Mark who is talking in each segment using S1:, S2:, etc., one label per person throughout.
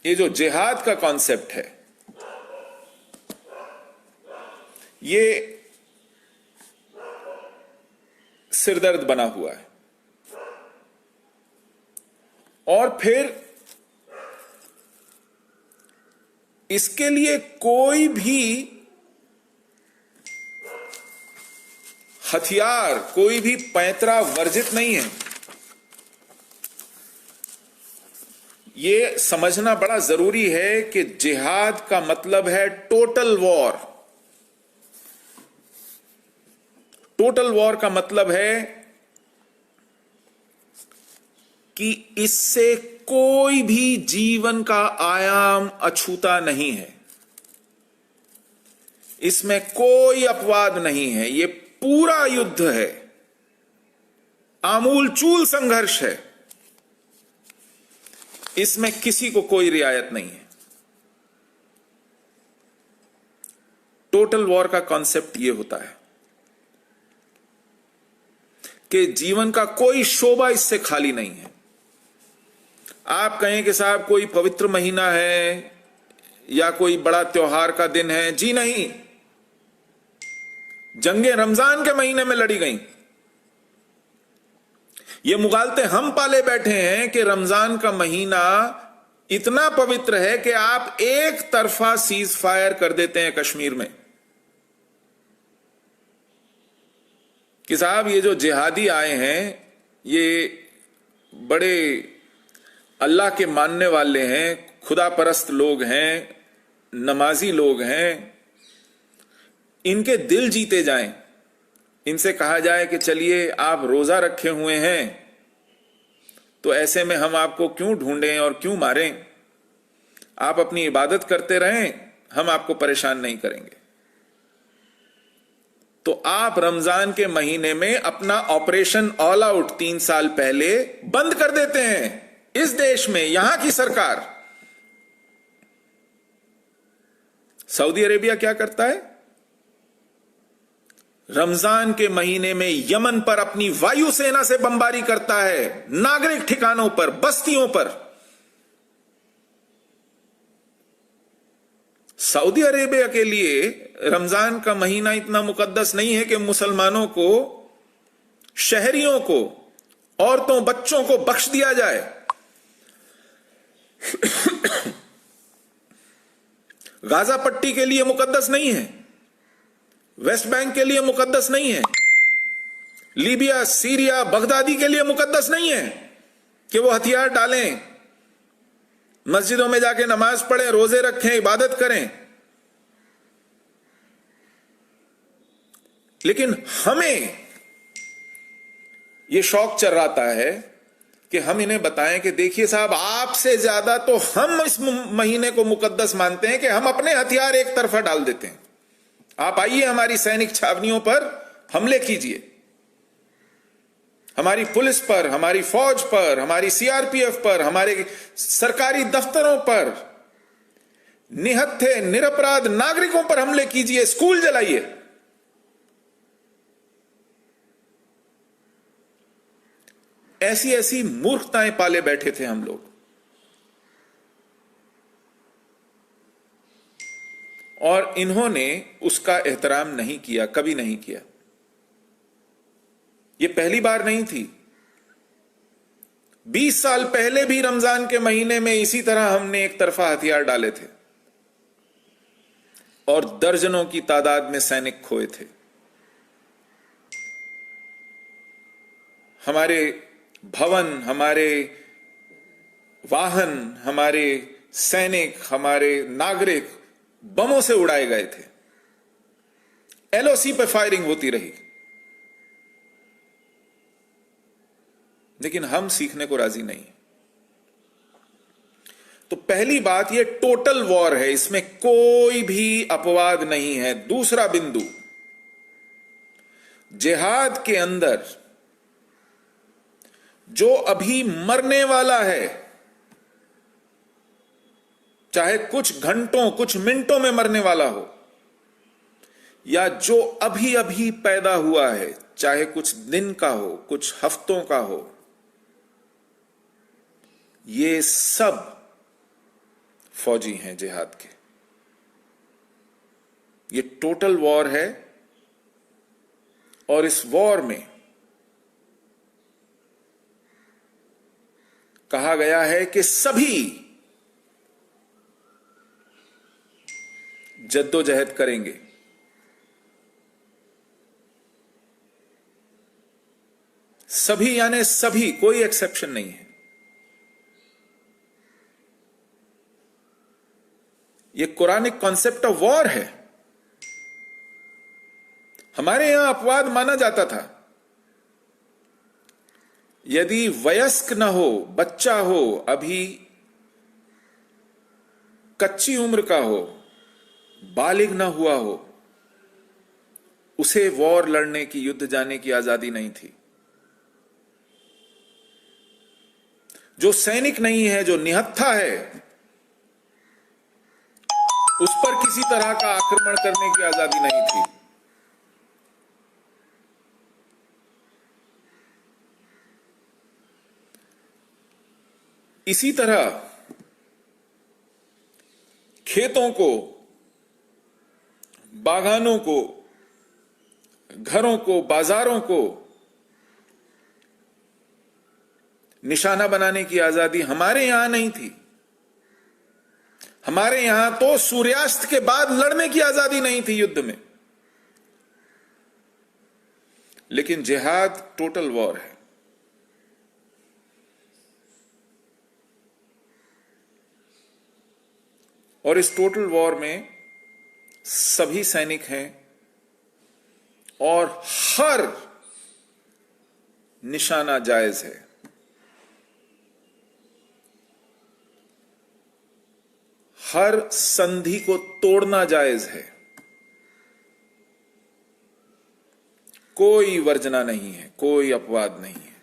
S1: ये जो जिहाद का कॉन्सेप्ट है, ये सिरदर्द बना हुआ है। और फिर इसके लिए कोई भी हथियार, कोई भी पैंतरा वर्जित नहीं है। ये समझना बड़ा जरूरी है कि जिहाद का मतलब है टोटल वॉर। टोटल वॉर का मतलब है कि इससे कोई भी जीवन का आयाम अछूता नहीं है, इसमें कोई अपवाद नहीं है। ये पूरा युद्ध है, आमूलचूल संघर्ष है, इसमें किसी को कोई रियायत नहीं है। टोटल वॉर का कॉन्सेप्ट यह होता है कि जीवन का कोई शोभा इससे खाली नहीं है। आप कहें कि साहब कोई पवित्र महीना है या कोई बड़ा त्योहार का दिन है, जी नहीं, जंगे रमजान के महीने में लड़ी गई। ये मुगालते हम पाले बैठे हैं कि रमजान का महीना इतना पवित्र है कि आप एक तरफा सीज फायर कर देते हैं कश्मीर में कि साहब ये जो जिहादी आए हैं ये बड़े अल्लाह के मानने वाले हैं, खुदा परस्त लोग हैं, नमाजी लोग हैं, इनके दिल जीते जाएं। इनसे कहा जाए कि चलिए आप रोजा रखे हुए हैं तो ऐसे में हम आपको क्यों ढूंढें और क्यों मारें, आप अपनी इबादत करते रहें, हम आपको परेशान नहीं करेंगे। तो आप रमजान के महीने में अपना ऑपरेशन ऑल आउट 3 साल पहले बंद कर देते हैं। इस देश में यहां की सरकार, सऊदी अरेबिया क्या करता है? रमजान के महीने में यमन पर अपनी वायुसेना से बमबारी करता है, नागरिक ठिकानों पर, बस्तियों पर। सऊदी अरेबिया के लिए रमजान का महीना इतना मुकद्दस नहीं है कि मुसलमानों को, शहरियों को, औरतों, बच्चों को बख्श दिया जाए। गाजा पट्टी के लिए मुकद्दस नहीं है, वेस्ट बैंक के लिए मुकद्दस नहीं है, लीबिया, सीरिया, बगदादी के लिए मुकद्दस नहीं है कि वो हथियार डालें, मस्जिदों में जाके नमाज पढ़ें, रोजे रखें, इबादत करें। लेकिन हमें यह शौक चर्राता है कि हम इन्हें बताएं कि देखिए साहब, आपसे ज्यादा तो हम इस महीने को मुकद्दस मानते हैं कि हम अपने हथियार एक तरफा डाल देते हैं। आप आइए हमारी सैनिक छावनियों पर हमले कीजिए, हमारी पुलिस पर, हमारी फौज पर, हमारी सीआरपीएफ पर, हमारे सरकारी दफ्तरों पर, निहत्थे निरपराध नागरिकों पर हमले कीजिए, स्कूल जलाइए। ऐसी ऐसी मूर्खताएं पाले बैठे थे हम लोग। और इन्होंने उसका एहतराम नहीं किया, कभी नहीं किया। यह पहली बार नहीं थी। 20 साल पहले भी रमजान के महीने में इसी तरह हमने एक तरफा हथियार डाले थे और दर्जनों की तादाद में सैनिक खोए थे। हमारे भवन, हमारे वाहन, हमारे सैनिक, हमारे नागरिक बमों से उड़ाए गए थे। एलओसी पे फायरिंग होती रही, लेकिन हम सीखने को राजी नहीं। तो पहली बात, यह टोटल वॉर है, इसमें कोई भी अपवाद नहीं है। दूसरा बिंदु, जिहाद के अंदर जो अभी मरने वाला है, चाहे कुछ घंटों, कुछ मिनटों में मरने वाला हो, या जो अभी अभी पैदा हुआ है, चाहे कुछ दिन का हो, कुछ हफ्तों का हो, ये सब फौजी हैं जिहाद के। ये टोटल वॉर है, और इस वॉर में कहा गया है कि सभी जद्दोजहद करेंगे। सभी यानी सभी, कोई एक्सेप्शन नहीं है। ये कुरानिक कॉन्सेप्ट ऑफ वॉर है। हमारे यहां अपवाद माना जाता था, यदि वयस्क न हो, बच्चा हो, अभी कच्ची उम्र का हो, बालिग न हुआ हो, उसे वॉर लड़ने की, युद्ध जाने की आजादी नहीं थी। जो सैनिक नहीं है, जो निहत्था है, उस पर किसी तरह का आक्रमण करने की आजादी नहीं थी। इसी तरह खेतों को, बागानों को, घरों को, बाजारों को निशाना बनाने की आजादी हमारे यहां नहीं थी। हमारे यहां तो सूर्यास्त के बाद लड़ने की आजादी नहीं थी युद्ध में। लेकिन जिहाद टोटल वॉर है। और इस टोटल वॉर में सभी सैनिक हैं, और हर निशाना जायज है। हर संधि को तोड़ना जायज है। कोई वर्जना नहीं है, कोई अपवाद नहीं है।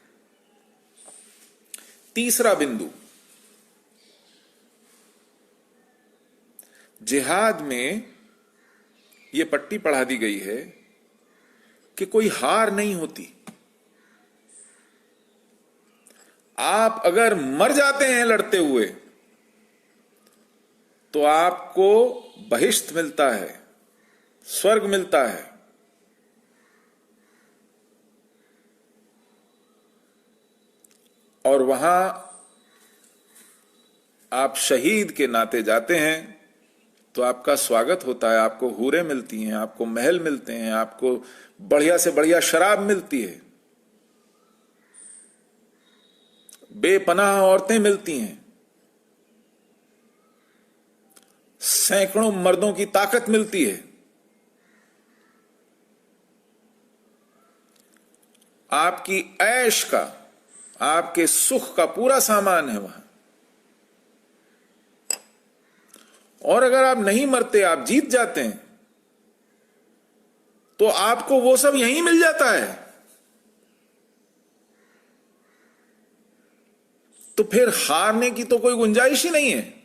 S1: तीसरा बिंदु, जिहाद में यह पट्टी पढ़ा दी गई है कि कोई हार नहीं होती। आप अगर मर जाते हैं लड़ते हुए तो आपको बहिश्त मिलता है, स्वर्ग मिलता है। और वहां आप शहीद के नाते जाते हैं तो आपका स्वागत होता है, आपको हूरें मिलती हैं, आपको महल मिलते हैं, आपको बढ़िया से बढ़िया शराब मिलती है, बेपनाह औरतें मिलती हैं, सैकड़ों मर्दों की ताकत मिलती है। आपकी ऐश का, आपके सुख का पूरा सामान है वहां। और अगर आप नहीं मरते, आप जीत जाते हैं, तो आपको वो सब यहीं मिल जाता है। तो फिर हारने की तो कोई गुंजाइश ही नहीं है।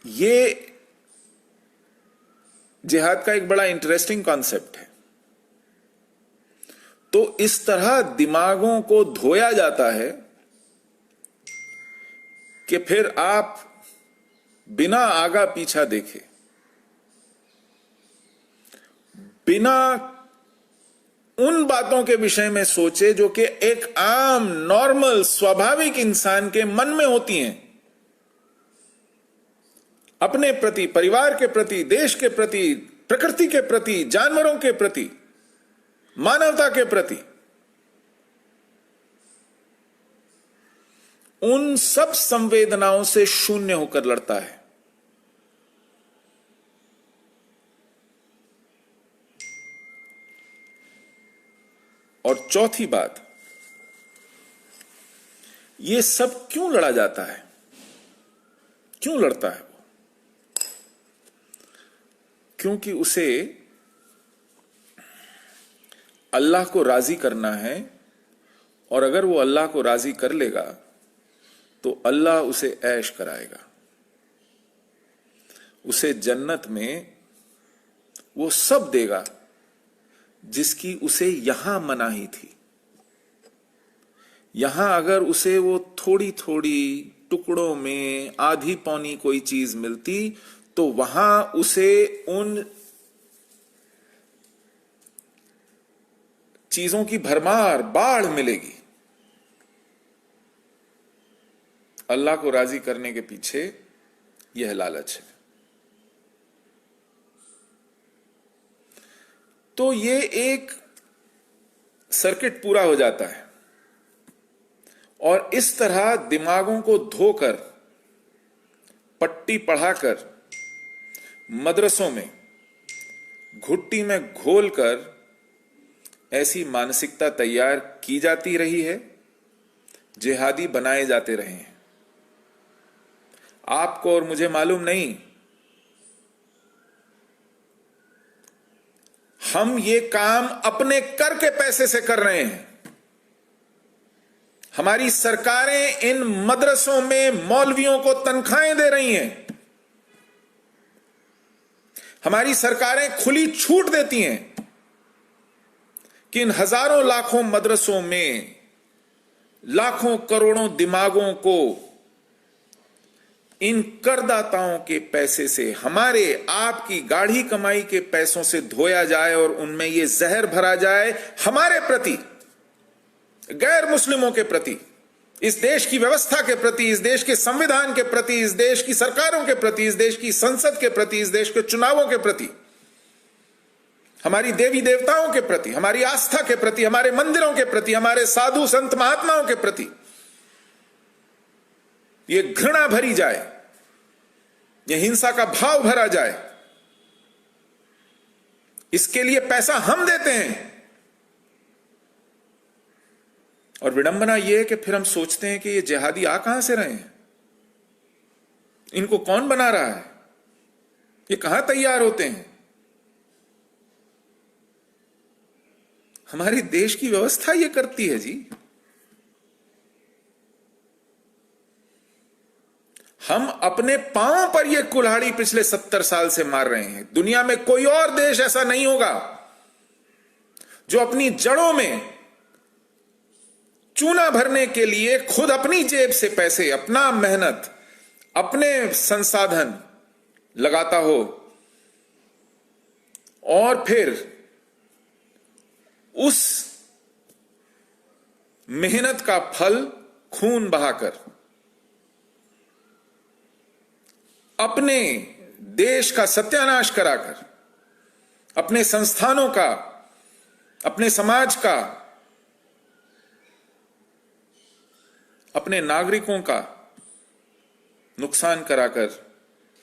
S1: ये जिहाद का एक बड़ा इंटरेस्टिंग कॉन्सेप्ट है। तो इस तरह दिमागों को धोया जाता है कि फिर आप बिना आगा पीछा देखे, बिना उन बातों के विषय में सोचे जो कि एक आम, नॉर्मल, स्वाभाविक इंसान के मन में होती हैं, अपने प्रति, परिवार के प्रति, देश के प्रति, प्रकृति के प्रति, जानवरों के प्रति, मानवता के प्रति, उन सब संवेदनाओं से शून्य होकर लड़ता है। और चौथी बात, यह सब क्यों लड़ा जाता है? क्यों लड़ता है वो? क्योंकि उसे अल्लाह को राजी करना है, और अगर वो अल्लाह को राजी कर लेगा तो अल्लाह उसे ऐश कराएगा। उसे जन्नत में वो सब देगा जिसकी उसे यहां मनाही थी। यहां अगर उसे वो थोड़ी थोड़ी टुकड़ों में आधी पौनी कोई चीज मिलती तो वहां उसे उन चीजों की भरमार बाढ़ मिलेगी। अल्लाह को राजी करने के पीछे यह लालच है। तो ये एक सर्किट पूरा हो जाता है और इस तरह दिमागों को धोकर, पट्टी पढ़ाकर, मदरसों में घुट्टी में घोलकर ऐसी मानसिकता तैयार की जाती रही है, जिहादी बनाए जाते रहे हैं। आपको और मुझे मालूम नहीं, हम ये काम अपने कर के पैसे से कर रहे हैं। हमारी सरकारें इन मदरसों में मौलवियों को तनख्वाहें दे रही हैं। हमारी सरकारें खुली छूट देती हैं कि इन हजारों लाखों मदरसों में लाखों करोड़ों दिमागों को इन करदाताओं के पैसे से, हमारे आपकी गाढ़ी कमाई के पैसों से धोया जाए और उनमें यह जहर भरा जाए हमारे प्रति, गैर मुस्लिमों के प्रति, इस देश की व्यवस्था के प्रति, इस देश के संविधान के प्रति, इस देश की सरकारों के प्रति, इस देश की संसद के प्रति, इस देश के चुनावों के प्रति, हमारी देवी देवताओं के प्रति, हमारी आस्था के प्रति, हमारे मंदिरों के प्रति, हमारे साधु संत महात्माओं के प्रति ये घृणा भरी जाए, ये हिंसा का भाव भरा जाए। इसके लिए पैसा हम देते हैं। और विडंबना यह है कि फिर हम सोचते हैं कि ये जिहादी आ कहां से रहे हैं, इनको कौन बना रहा है, ये कहां तैयार होते हैं। हमारे देश की व्यवस्था ये करती है जी। हम अपने पांव पर यह कुल्हाड़ी पिछले 70 साल से मार रहे हैं। दुनिया में कोई और देश ऐसा नहीं होगा जो अपनी जड़ों में चूना भरने के लिए खुद अपनी जेब से पैसे, अपना मेहनत, अपने संसाधन लगाता हो और फिर उस मेहनत का फल खून बहाकर अपने देश का सत्यानाश कराकर, अपने संस्थानों का, अपने समाज का, अपने नागरिकों का नुकसान कराकर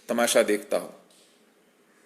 S1: तमाशा देखता हो।